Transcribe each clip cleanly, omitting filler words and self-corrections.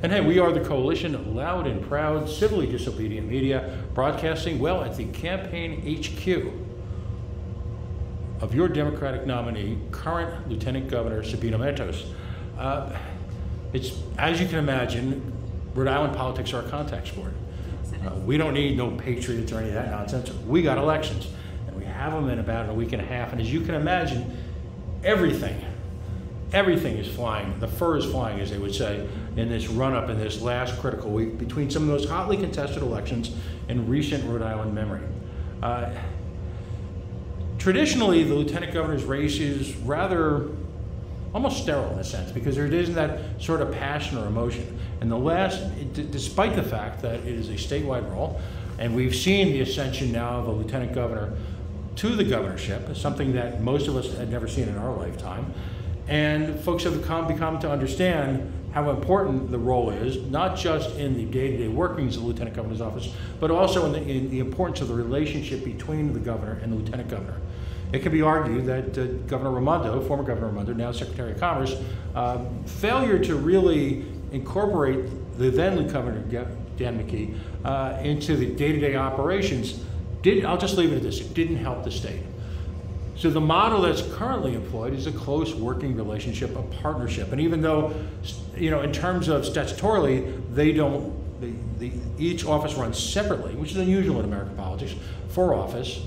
And hey, we are the coalition, loud and proud, civilly disobedient media, broadcasting, well, at the campaign HQ of your Democratic nominee, current Lieutenant Governor Sabina Matos. It's, as you can imagine, Rhode Island politics are a contact sport. We don't need no patriots or any of that nonsense. We got elections, and we have them in about a week and a half. And as you can imagine, everything is flying. The fur is flying, as they would say, in this run-up in this last critical week between some of those hotly contested elections in recent Rhode Island memory. Traditionally, the lieutenant governor's race is rather almost sterile in a sense, because there isn't that sort of passion or emotion. And despite the fact that it is a statewide role, and we've seen the ascension now of a lieutenant governor to the governorship, something that most of us had never seen in our lifetime. And folks have become to understand how important the role is, not just in the day-to-day workings of the lieutenant governor's office, but also in the importance of the relationship between the governor and the lieutenant governor. It can be argued that Governor Raimondo, former Governor Raimondo, now Secretary of Commerce, failure to really incorporate the then Lieutenant Governor Dan McKee into the day-to-day operations I'll just leave it at this, it didn't help the state. So the model that's currently employed is a close working relationship, a partnership. And even though, in terms of statutorily, each office runs separately, which is unusual in American politics, for office,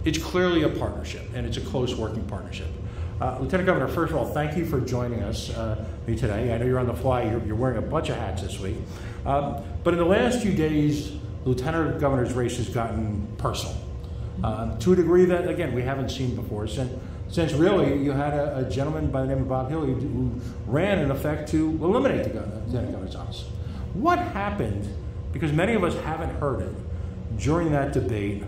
it's clearly a partnership, and it's a close working partnership. Lieutenant Governor, first of all, thank you for joining us today. I know you're on the fly, you're wearing a bunch of hats this week. But in the last few days, Lieutenant Governor's race has gotten personal. To a degree that, again, we haven't seen before, since really you had a gentleman by the name of Bob Hill who ran, in effect, to eliminate the Lieutenant Governor's office. What happened, because many of us haven't heard it, during that debate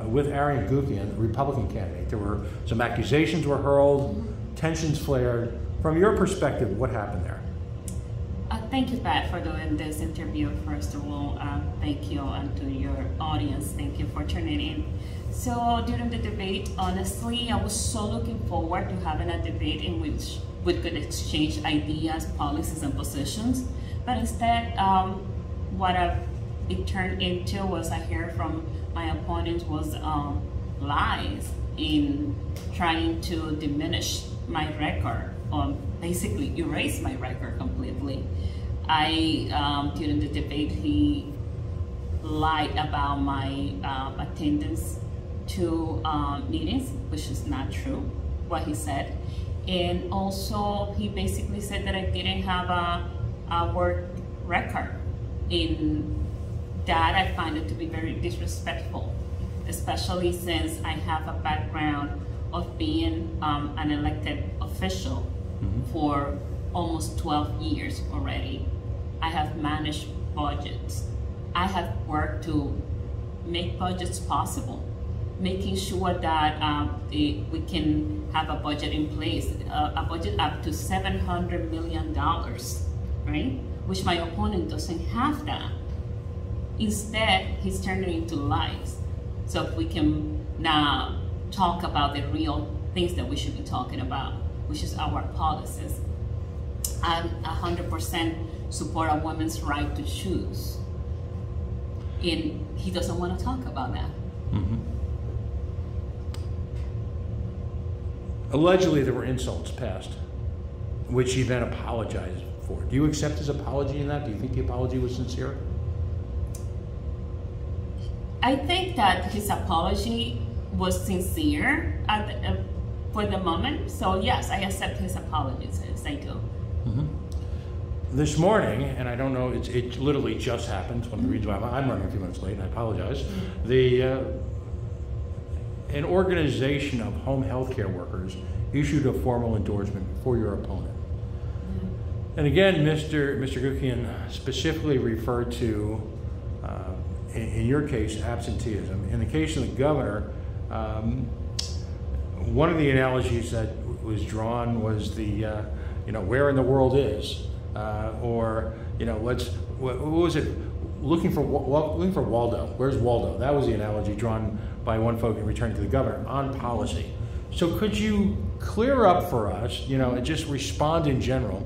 with Arian Guckian, the Republican candidate? There were some accusations were hurled, tensions flared. From your perspective, what happened there? Thank you, Pat, for doing this interview. First of all, thank you, and to your audience, thank you for tuning in. So during the debate, honestly, I was so looking forward to having a debate in which we could exchange ideas, policies, and positions. But instead, what it turned into was I heard from my opponent was lies in trying to diminish my record, or basically erase my record completely. During the debate, he lied about my attendance to meetings, which is not true, what he said. And also, he basically said that I didn't have a work record. In that, I find it to be very disrespectful, especially since I have a background of being an elected official for almost 12 years already. I have managed budgets. I have worked to make budgets possible, making sure that we can have a budget in place, a budget up to $700 million, right? Which my opponent doesn't have that. Instead, he's turning into lies. So if we can now talk about the real things that we should be talking about, which is our policies. I 100% support a woman's right to choose. And he doesn't want to talk about that. Allegedly, there were insults passed, which he then apologized for. Do you accept his apology in that? Do you think the apology was sincere? I think that his apology was sincere for the moment. So yes, I accept his apologies, yes, I do. This morning, and I don't know, it literally just happened, one of the reasons why I'm running a few minutes late, and I apologize. An organization of home health care workers issued a formal endorsement for your opponent. And again, Mr. Guckian specifically referred to, in your case, absenteeism. In the case of the governor, one of the analogies that was drawn was the, where in the world is, or what was it? Looking for Waldo. Where's Waldo? That was the analogy drawn by one folk in returning to the governor on policy. So could you clear up for us, and just respond in general?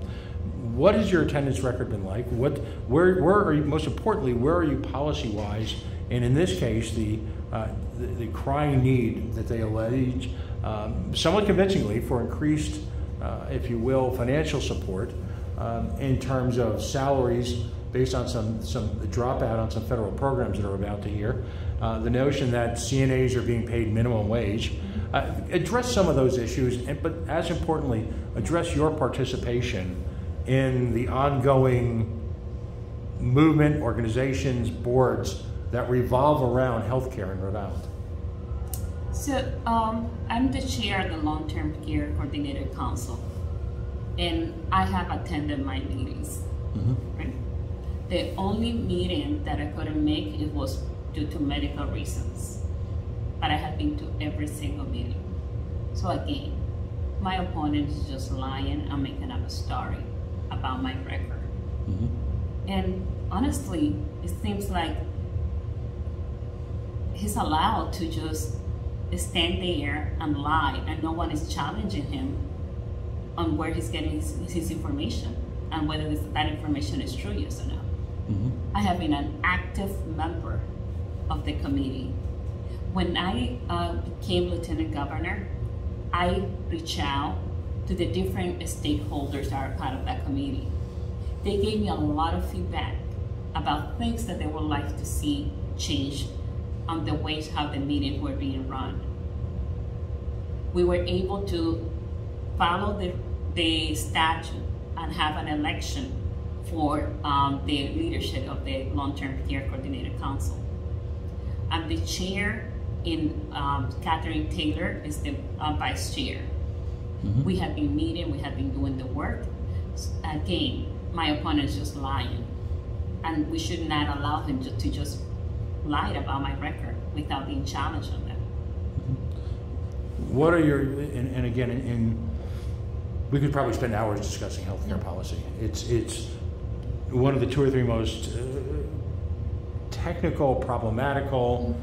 what has your attendance record been like? Where are you, most importantly, where are you policy-wise? And in this case, the crying need that they allege, somewhat convincingly, for increased, if you will, financial support in terms of salaries based on some dropout on some federal programs that are about to hear. The notion that CNAs are being paid minimum wage. Address some of those issues, but as importantly, address your participation in the ongoing movement, organizations, boards that revolve around healthcare in Rhode Island. So I'm the chair of the Long-Term Care Coordinator Council, and I have attended my meetings. Right? The only meeting that I couldn't make, it was due to medical reasons, but I have been to every single meeting. So again, my opponent is just lying and making up a story about my record. And honestly, it seems like he's allowed to just stand there and lie, and no one is challenging him on where he's getting his information and whether that information is true, yes or no. I have been an active member of the committee. When I became Lieutenant Governor, I reached out to the different stakeholders that are part of that committee. They gave me a lot of feedback about things that they would like to see change on the ways how the meetings were being run. We were able to follow the statute and have an election for the leadership of the Long-Term Care Coordinator Council. I'm the chair, Catherine Taylor is the vice chair. We have been meeting, we have been doing the work. Again, my opponent is just lying, and we should not allow him to just lie about my record without being challenged on that. What are your, and again, we could probably spend hours discussing healthcare policy. It's one of the 2 or 3 most technical, problematical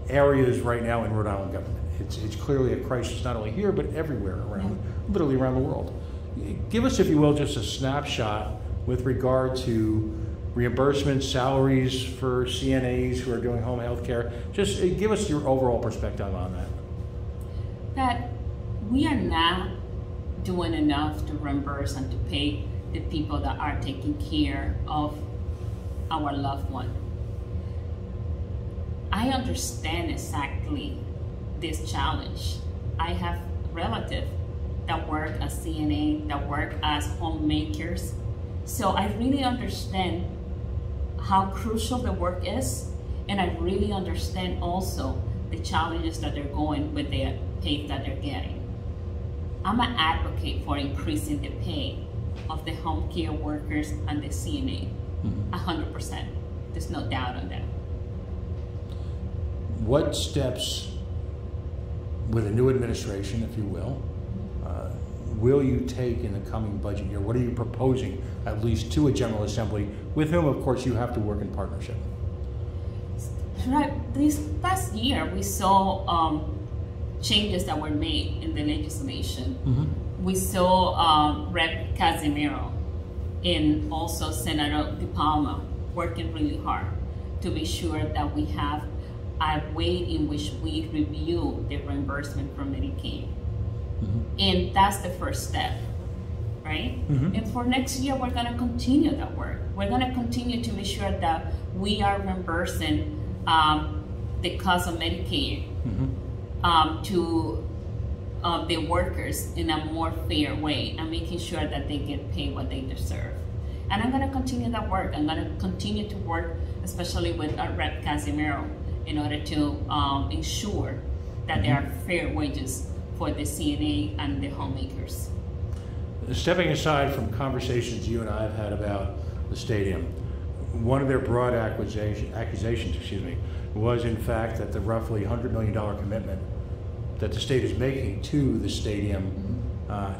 areas right now in Rhode Island government. It's clearly a crisis not only here, but everywhere around, literally around the world. Give us, if you will, just a snapshot with regard to reimbursement, salaries for CNAs who are doing home health care. Just give us your overall perspective on that. That we are not doing enough to reimburse and to pay the people that are taking care of our loved one. I understand exactly this challenge. I have relatives that work as CNA, that work as homemakers. So I really understand how crucial the work is, and I really understand also the challenges that they're going with the pay that they're getting. I'm an advocate for increasing the pay of the home care workers and the CNA, 100%. There's no doubt on that. What steps, with a new administration, if you will you take in the coming budget year? What are you proposing, at least to a General Assembly, with whom, of course, you have to work in partnership? Right. This past year, we saw changes that were made in the legislation. We saw Rep. Casimiro and also Senator DePalma working really hard to be sure that we have a way in which we review the reimbursement from Medicaid. And that's the first step, right? And for next year, we're going to continue that work. We're going to continue to make sure that we are reimbursing the cost of Medicaid to the workers in a more fair way, and making sure that they get paid what they deserve. And I'm going to continue that work. I'm going to continue to work, especially with Rep. Casimiro, in order to ensure that there are fair wages for the CNA and the homemakers. Stepping aside from conversations you and I have had about the stadium, one of their broad accusations, was in fact that the roughly $100 million commitment that the state is making to the stadium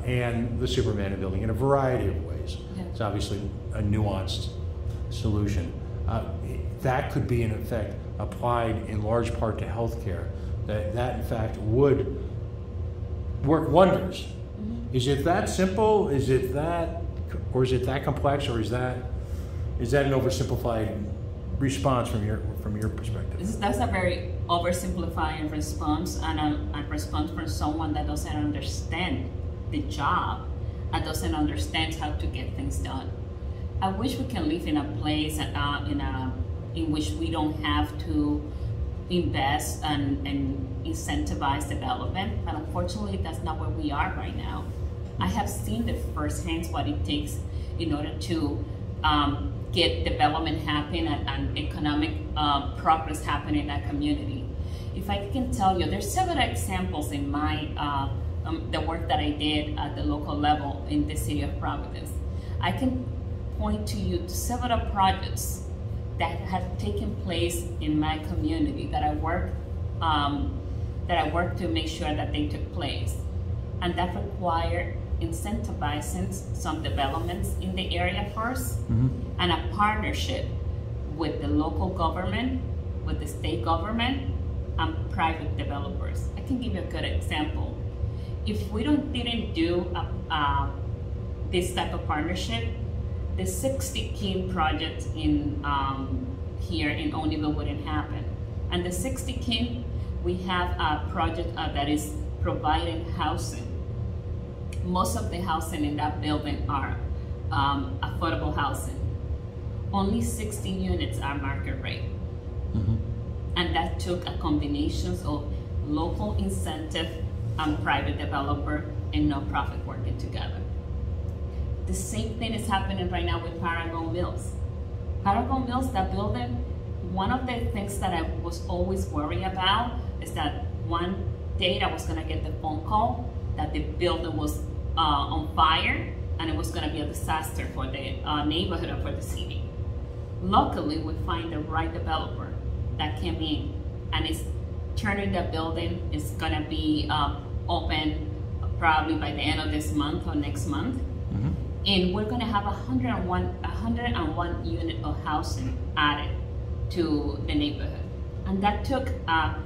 and the Superman building in a variety of ways. It's obviously a nuanced solution. That could be in effect applied in large part to healthcare. That in fact would work wonders. Is it that simple? Is it that or is it that complex, or is that an oversimplified response from your perspective? That's a very oversimplifying response, and a response from someone that doesn't understand the job and doesn't understand how to get things done. I wish we can live in a place in which we don't have to invest and incentivize development, but unfortunately that's not where we are right now. I have seen the firsthand what it takes in order to get development happen and economic progress happen in that community. If I can tell you, there's several examples in my the work that I did at the local level in the city of Providence. I can point to you to several projects that have taken place in my community that I work to make sure that they took place, and that required incentivizing some developments in the area first, and a partnership with the local government, with the state government, and private developers. I can give you a good example. If we didn't do this type of partnership, the 60 King project in here in Oniville wouldn't happen. And the 60 King, we have a project that is providing housing. Most of the housing in that building are affordable housing. Only 60 units are market rate. And that took a combination of local incentive and private developer and nonprofit working together. The same thing is happening right now with Paragon Mills. Paragon Mills, that building, one of the things that I was always worried about is that one day I was gonna get the phone call that the building was on fire and it was gonna be a disaster for the neighborhood and for the city. Luckily, we find the right developer that came in and is turning the building. It's gonna be open probably by the end of this month or next month. And we're gonna have 101 unit of housing added to the neighborhood. And that took a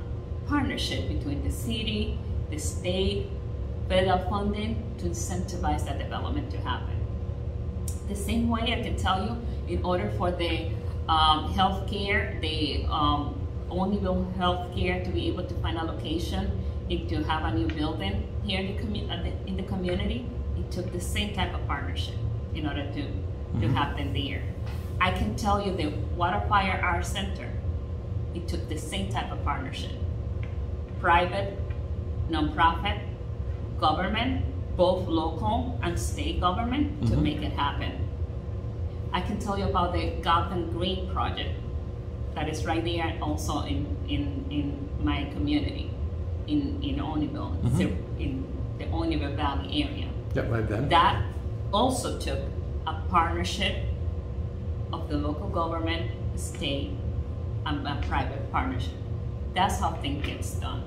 partnership between the city, the state, federal funding to incentivize that development to happen. The same way I can tell you, in order for the healthcare, the Oniville healthcare to be able to find a location and to have a new building here in the community, it took the same type of partnership in order to happen there. I can tell you the Water Fire Art Center, it took the same type of partnership. Private, nonprofit, government, both local and state government to make it happen. I can tell you about the Gotham Green project that is right there also in my community in Oniville, in the Oniville Valley area. Yeah, right then. That also took a partnership of the local government, state, and a private partnership. That's how things gets done.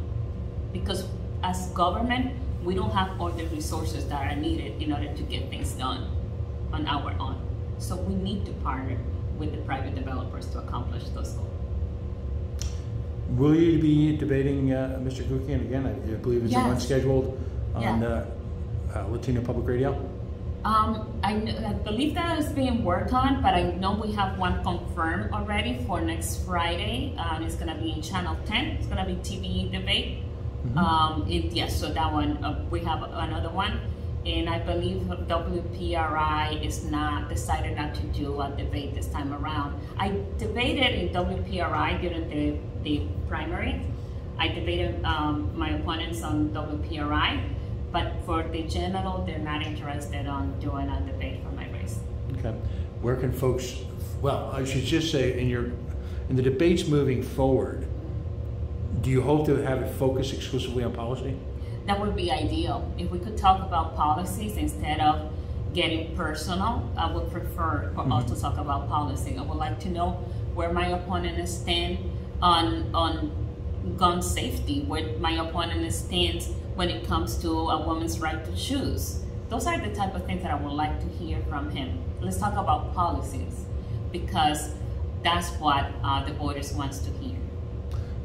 Because as government, we don't have all the resources that are needed in order to get things done on our own. So we need to partner with the private developers to accomplish those goals. Will you be debating Mr. Guckian again? I believe it's one scheduled on Latino Public Radio. I believe that is being worked on, but I know we have one confirmed already for next Friday. It's going to be in Channel 10. It's going to be TV debate. Yes, so that one, we have another one. And I believe WPRI is decided not to do a debate this time around. I debated in WPRI during the primary. I debated my opponents on WPRI, but for the general, they're not interested on doing a debate for my race. Okay. Where can folks, well, I should just say, in the debates moving forward, do you hope to have it focus exclusively on policy? That would be ideal. If we could talk about policies instead of getting personal, I would prefer for us to talk about policy. I would like to know where my opponent stands on gun safety, where my opponent stands when it comes to a woman's right to choose. Those are the type of things that I would like to hear from him. Let's talk about policies, because that's what the voters wants to hear.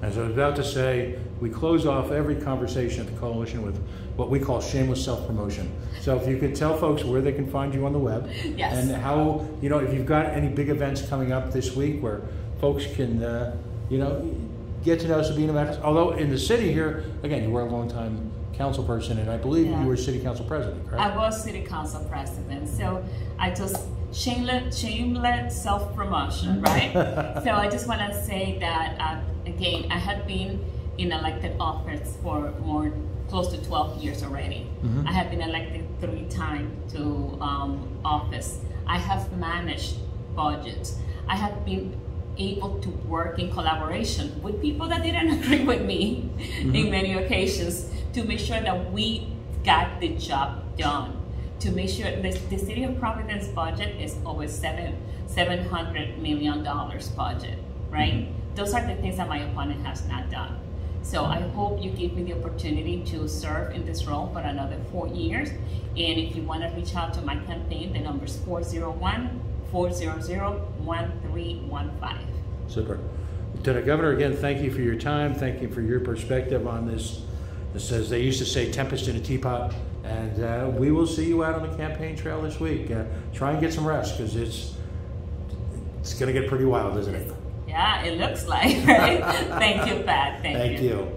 As I was about to say, we close off every conversation at the Coalition with what we call shameless self-promotion. So if you could tell folks where they can find you on the web, yes. and how, you know, if you've got any big events coming up this week where folks can, you know, get to know Sabina Matos. Although in the city here, again, you were a long-time council person, and I believe you were city council president, correct? I was city council president, so I just shameless self-promotion, right? So I just want to say that, again, I have been in elected office for close to 12 years already. I have been elected 3 times to office. I have managed budgets. I have been able to work in collaboration with people that didn't agree with me in many occasions to make sure that we got the job done. To make sure the City of Providence budget is over $700 million budget, right? Those are the things that my opponent has not done. So I hope you give me the opportunity to serve in this role for another 4 years. And if you want to reach out to my campaign, the number is 401-400-1315. Super. Lieutenant Governor, again, thank you for your time. Thank you for your perspective on this. This, as they used to say, tempest in a teapot. And we will see you out on the campaign trail this week. Try and get some rest, because it's going to get pretty wild, isn't it? Yeah, it looks like, right? Thank you, Pat. Thank you.